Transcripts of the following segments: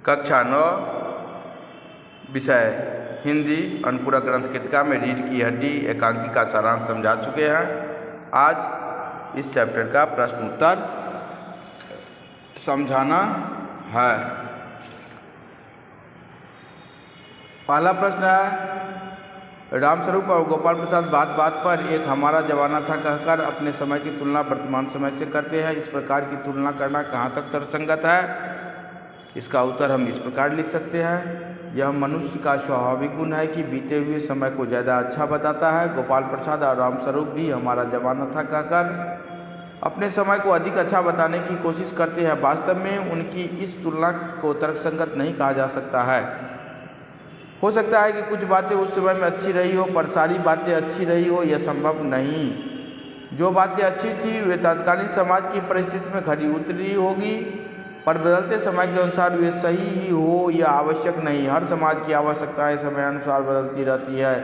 कक्षा 9 विषय हिंदी अनुपूरक ग्रंथ कृतिका में रीढ़ की हड्डी एकांकी का सारांश समझा चुके हैं। आज इस चैप्टर का प्रश्न उत्तर समझाना है। पहला प्रश्न है, रामस्वरूप और गोपाल प्रसाद बात बात पर एक हमारा जमाना था कहकर अपने समय की तुलना वर्तमान समय से करते हैं। इस प्रकार की तुलना करना कहाँ तक तर्कसंगत है? इसका उत्तर हम इस प्रकार लिख सकते हैं, यह मनुष्य का स्वाभाविक गुण है कि बीते हुए समय को ज़्यादा अच्छा बताता है। गोपाल प्रसाद और रामस्वरूप भी हमारा जमाना था कहकर अपने समय को अधिक अच्छा बताने की कोशिश करते हैं। वास्तव में उनकी इस तुलना को तर्कसंगत नहीं कहा जा सकता है। हो सकता है कि कुछ बातें उस समय में अच्छी रही हो, पर सारी बातें अच्छी रही हो, यह संभव नहीं। जो बातें अच्छी थी वे तत्कालीन समाज की परिस्थिति में खरी उतरी होगी, पर बदलते समय के अनुसार वे सही ही हो यह आवश्यक नहीं। हर समाज की आवश्यकताएं समयानुसार बदलती रहती है।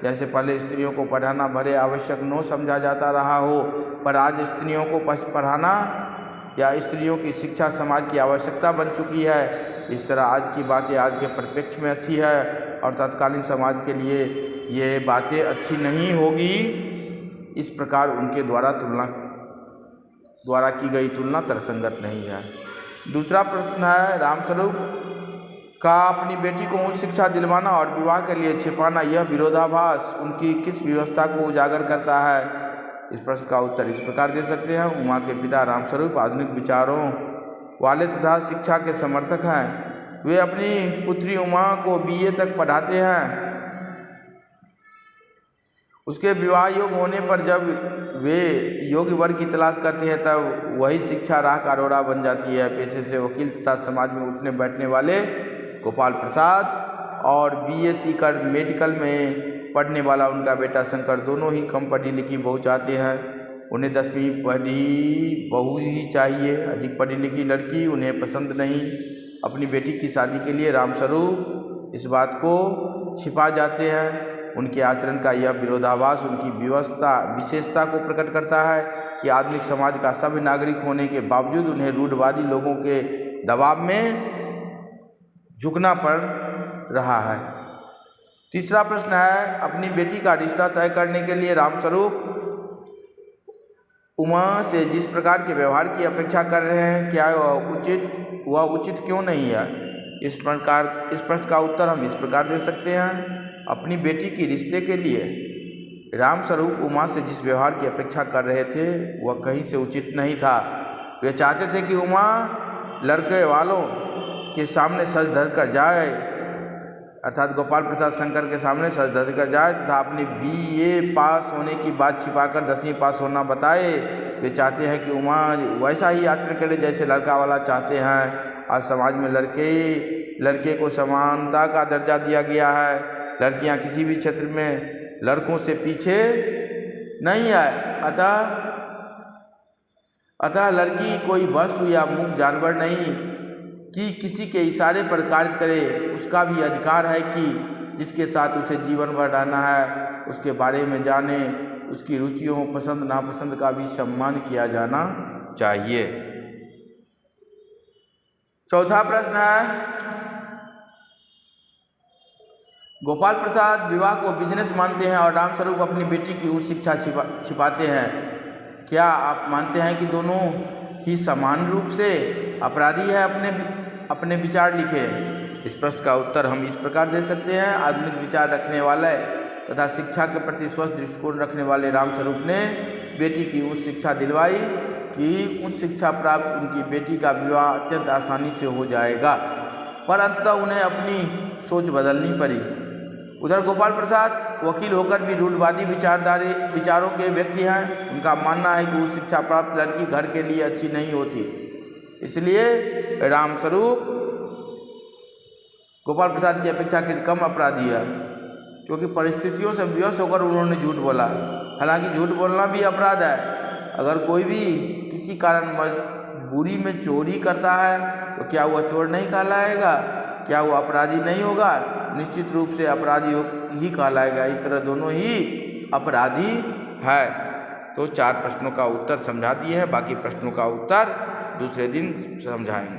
जैसे पहले स्त्रियों को पढ़ाना भले आवश्यक न समझा जाता रहा हो, पर आज स्त्रियों को पढ़ाना या स्त्रियों की शिक्षा समाज की आवश्यकता बन चुकी है। इस तरह आज की बातें आज के परिप्रेक्ष्य में अच्छी है और तत्कालीन समाज के लिए ये बातें अच्छी नहीं होगी। इस प्रकार उनके द्वारा की गई तुलना तर्कसंगत नहीं है। दूसरा प्रश्न है, रामस्वरूप का अपनी बेटी को उच्च शिक्षा दिलवाना और विवाह के लिए छिपाना, यह विरोधाभास उनकी किस व्यवस्था को उजागर करता है? इस प्रश्न का उत्तर इस प्रकार दे सकते हैं, उमा के पिता रामस्वरूप आधुनिक विचारों वाले तथा शिक्षा के समर्थक हैं। वे अपनी पुत्री उमा को BA तक पढ़ाते हैं। उसके विवाह योग्य होने पर जब वे योग्य वर की तलाश करते हैं तब वही शिक्षा राह का अरोड़ा बन जाती है। पेशे से वकील तथा समाज में उठने बैठने वाले गोपाल प्रसाद और BSc कर मेडिकल में पढ़ने वाला उनका बेटा शंकर दोनों ही कम पढ़ी लिखी बहू चाहते हैं। उन्हें 10वीं पढ़ी बहू ही चाहिए, अधिक पढ़ी लिखी लड़की उन्हें पसंद नहीं। अपनी बेटी की शादी के लिए रामस्वरूप इस बात को छिपा जाते हैं। उनके आचरण का यह विरोधाभास उनकी विशेषता को प्रकट करता है कि आधुनिक समाज का सभ्य नागरिक होने के बावजूद उन्हें रूढ़वादी लोगों के दबाव में झुकना पड़ रहा है। तीसरा प्रश्न है, अपनी बेटी का रिश्ता तय करने के लिए रामस्वरूप उमा से जिस प्रकार के व्यवहार की अपेक्षा कर रहे हैं, क्या वह उचित क्यों नहीं है? इस प्रश्न का उत्तर हम इस प्रकार दे सकते हैं, अपनी बेटी की रिश्ते के लिए रामस्वरूप उमा से जिस व्यवहार की अपेक्षा कर रहे थे वह कहीं से उचित नहीं था। वे चाहते थे कि उमा लड़के वालों के सामने सज धज कर जाए, अर्थात गोपाल प्रसाद शंकर के सामने सज धज कर जाए तथा अपनी BA पास होने की बात छिपाकर 10वीं पास होना बताए। वे चाहते हैं कि उमा वैसा ही आचरण करे जैसे लड़का वाला चाहते हैं। आज समाज में लड़के को समानता का दर्जा दिया गया है। लड़कियां किसी भी क्षेत्र में लड़कों से पीछे नहीं है। अतः लड़की कोई वस्तु या मूक जानवर नहीं कि किसी के इशारे पर कार्य करे। उसका भी अधिकार है कि जिसके साथ उसे जीवन भर रहना है उसके बारे में जाने, उसकी रुचियों पसंद नापसंद का भी सम्मान किया जाना चाहिए। चौथा प्रश्न है, गोपाल प्रसाद विवाह को बिजनेस मानते हैं और रामस्वरूप अपनी बेटी की उच्च शिक्षा छिपाते हैं। क्या आप मानते हैं कि दोनों ही समान रूप से अपराधी है? अपने विचार लिखे। इस प्रश्न का उत्तर हम इस प्रकार दे सकते हैं, आधुनिक विचार रखने वाले तथा शिक्षा के प्रति स्वस्थ दृष्टिकोण रखने वाले रामस्वरूप ने बेटी की उच्च शिक्षा दिलवाई कि उच्च शिक्षा प्राप्त उनकी बेटी का विवाह अत्यंत आसानी से हो जाएगा, पर अंततः उन्हें अपनी सोच बदलनी पड़ी। उधर गोपाल प्रसाद वकील होकर भी रूढ़वादी विचारों के व्यक्ति हैं। उनका मानना है कि उच्च शिक्षा प्राप्त लड़की घर के लिए अच्छी नहीं होती। इसलिए रामस्वरूप गोपाल प्रसाद की अपेक्षा कम अपराधी है, क्योंकि परिस्थितियों से विवश होकर उन्होंने झूठ बोला। हालांकि झूठ बोलना भी अपराध है। अगर कोई भी किसी कारण मजबूरी में चोरी करता है तो क्या वह चोर नहीं कहलाएगा? क्या वह अपराधी नहीं होगा? निश्चित रूप से अपराधी ही कहलाएगा। इस तरह दोनों ही अपराधी है। तो 4 प्रश्नों का उत्तर समझा दिए हैं, बाकी प्रश्नों का उत्तर दूसरे दिन समझाएंगे।